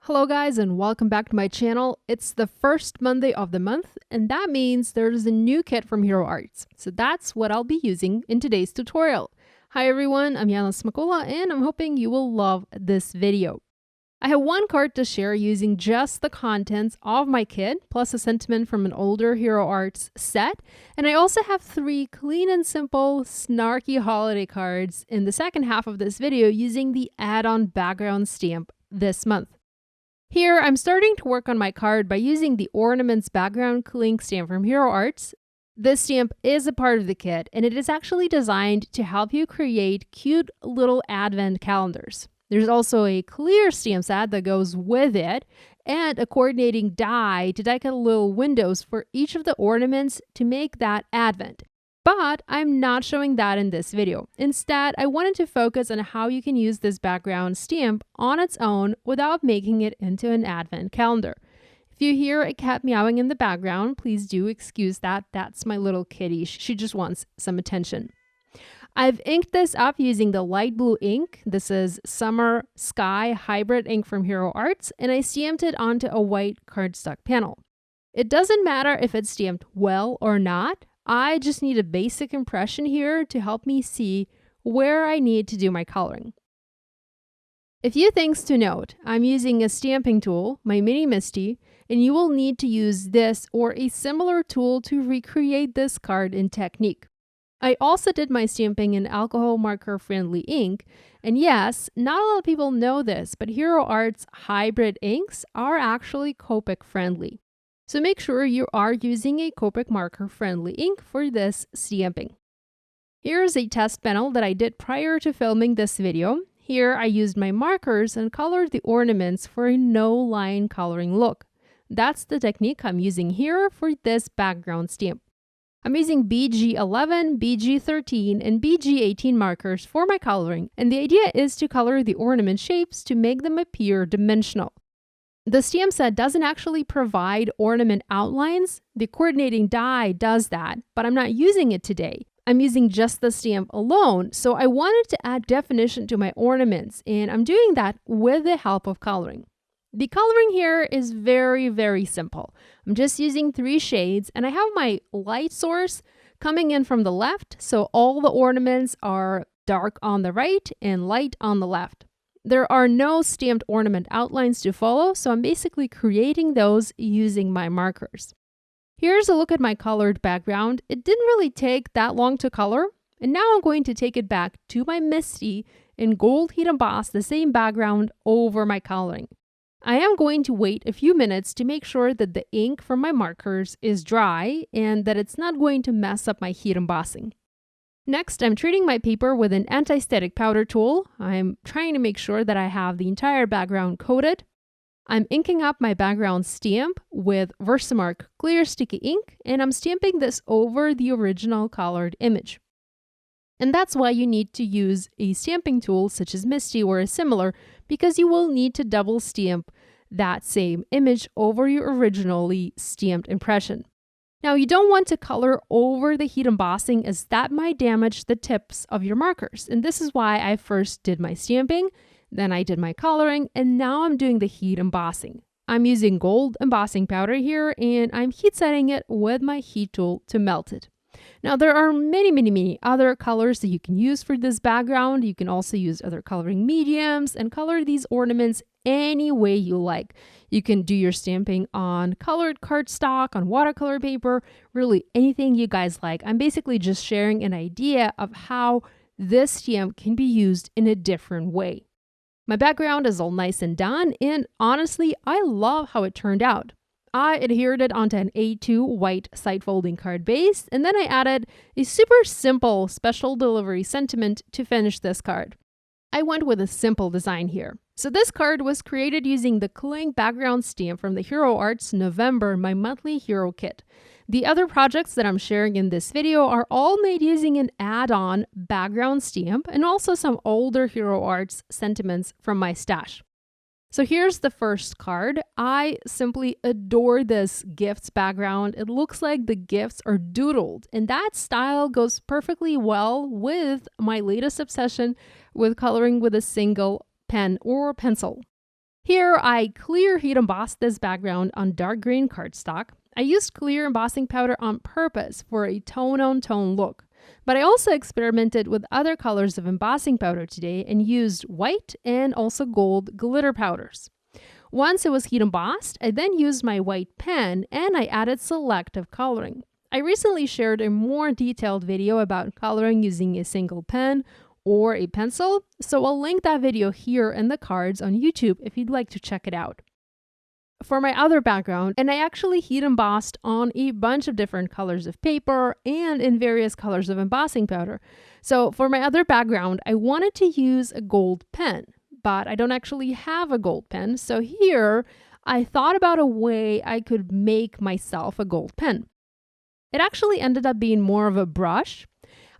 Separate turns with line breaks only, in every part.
Hello guys and welcome back to my channel. It's the first Monday of the month and that means there's a new kit from Hero Arts. So that's what I'll be using in today's tutorial. Hi everyone, I'm Yana Smakula and I'm hoping you will love this video. I have one card to share using just the contents of my kit plus a sentiment from an older Hero Arts set, and I also have 3 clean and simple snarky holiday cards in the second half of this video using the add-on background stamp this month. Here, I'm starting to work on my card by using the Ornaments background cling stamp from Hero Arts. This stamp is a part of the kit, and it is actually designed to help you create cute little advent calendars. There's also a clear stamp set that goes with it, and a coordinating die to decorate little windows for each of the ornaments to make that advent. But I'm not showing that in this video. Instead, I wanted to focus on how you can use this background stamp on its own without making it into an advent calendar. If you hear a cat meowing in the background, please do excuse that. That's my little kitty. She just wants some attention. I've inked this up using the light blue ink. This is Summer Sky Hybrid ink from Hero Arts, and I stamped it onto a white cardstock panel. It doesn't matter if it's stamped well or not. I just need a basic impression here to help me see where I need to do my coloring. A few things to note. I'm using a stamping tool, my Mini Misty, and you will need to use this or a similar tool to recreate this card in Technique. I also did my stamping in alcohol marker friendly ink, and yes, not a lot of people know this, but Hero Arts hybrid inks are actually Copic friendly. So make sure you are using a Copic marker friendly ink for this stamping. Here's a test panel that I did prior to filming this video. Here I used my markers and colored the ornaments for a no line coloring look. That's the technique I'm using here for this background stamp. I'm using BG11, BG13, and BG18 markers for my coloring, and the idea is to color the ornament shapes to make them appear dimensional. The stamp set doesn't actually provide ornament outlines. The coordinating die does that, but I'm not using it today. I'm using just the stamp alone, so I wanted to add definition to my ornaments, and I'm doing that with the help of coloring. The coloring here is very, very simple. I'm just using 3 shades, and I have my light source coming in from the left, so all the ornaments are dark on the right and light on the left. There are no stamped ornament outlines to follow, so I'm basically creating those using my markers. Here's a look at my colored background. It didn't really take that long to color, and now I'm going to take it back to my Misty and gold heat emboss the same background over my coloring. I am going to wait a few minutes to make sure that the ink from my markers is dry and that it's not going to mess up my heat embossing. Next, I'm treating my paper with an anti-static powder tool. I'm trying to make sure that I have the entire background coated. I'm inking up my background stamp with Versamark clear sticky ink, and I'm stamping this over the original colored image. And that's why you need to use a stamping tool such as Misty or a similar, because you will need to double stamp that same image over your originally stamped impression. Now, you don't want to color over the heat embossing as that might damage the tips of your markers. And this is why I first did my stamping, then I did my coloring, and now I'm doing the heat embossing. I'm using gold embossing powder here, and I'm heat setting it with my heat tool to melt it. Now, there are many other colors that you can use for this background. You can also use other coloring mediums and color these ornaments any way you like. You can do your stamping on colored cardstock, on watercolor paper, really anything you guys like. I'm basically just sharing an idea of how this stamp can be used in a different way. My background is all nice and done, and honestly, I love how it turned out. I adhered it onto an A2 white side folding card base, and then I added a super simple special delivery sentiment to finish this card. I went with a simple design here. So this card was created using the cling background stamp from the Hero Arts November My Monthly Hero Kit. The other projects that I'm sharing in this video are all made using an add-on background stamp and also some older Hero Arts sentiments from my stash. So here's the first card. I simply adore this gifts background. It looks like the gifts are doodled, and that style goes perfectly well with my latest obsession with coloring with a single pen or pencil. Here, I clear heat embossed this background on dark green cardstock. I used clear embossing powder on purpose for a tone-on-tone look. But I also experimented with other colors of embossing powder today and used white and also gold glitter powders. Once it was heat embossed, I then used my white pen and I added selective coloring. I recently shared a more detailed video about coloring using a single pen or a pencil, so I'll link that video here in the cards on YouTube if you'd like to check it out. For my other background, and I actually heat embossed on a bunch of different colors of paper and in various colors of embossing powder. So for my other background, I wanted to use a gold pen, but I don't actually have a gold pen. So here, I thought about a way I could make myself a gold pen. It actually ended up being more of a brush.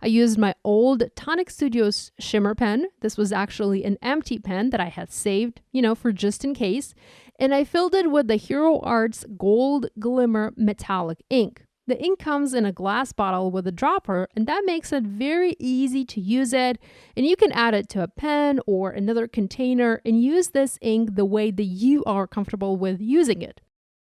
I used my old Tonic Studios shimmer pen. This was actually an empty pen that I had saved, for just in case. And I filled it with the Hero Arts Gold Glimmer Metallic ink. The ink comes in a glass bottle with a dropper, and that makes it very easy to use it. And you can add it to a pen or another container and use this ink the way that you are comfortable with using it.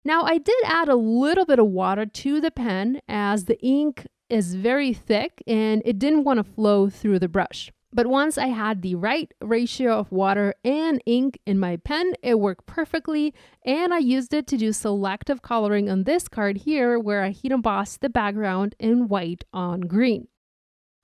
Now, I did add a little bit of water to the pen as the ink is very thick and it didn't want to flow through the brush. But once I had the right ratio of water and ink in my pen, it worked perfectly, and I used it to do selective coloring on this card here where I heat embossed the background in white on green.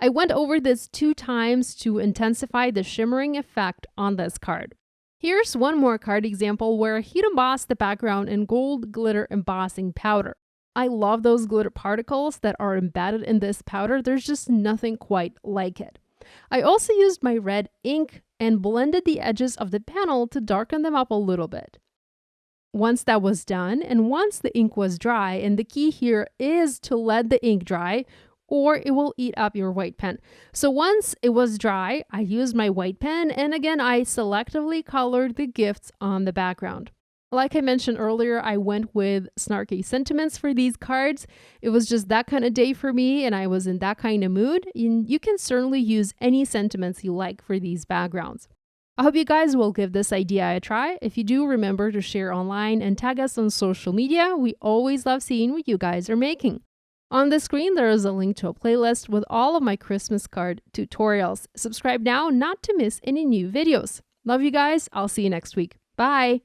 I went over this 2 times to intensify the shimmering effect on this card. Here's one more card example where I heat embossed the background in gold glitter embossing powder. I love those glitter particles that are embedded in this powder. There's just nothing quite like it. I also used my red ink and blended the edges of the panel to darken them up a little bit. Once that was done, and once the ink was dry, and the key here is to let the ink dry or it will eat up your white pen. So once it was dry, I used my white pen and again, I selectively colored the gifts on the background. Like I mentioned earlier, I went with snarky sentiments for these cards. It was just that kind of day for me and I was in that kind of mood. And you can certainly use any sentiments you like for these backgrounds. I hope you guys will give this idea a try. If you do, remember to share online and tag us on social media. We always love seeing what you guys are making. On the screen, there is a link to a playlist with all of my Christmas card tutorials. Subscribe now not to miss any new videos. Love you guys. I'll see you next week. Bye.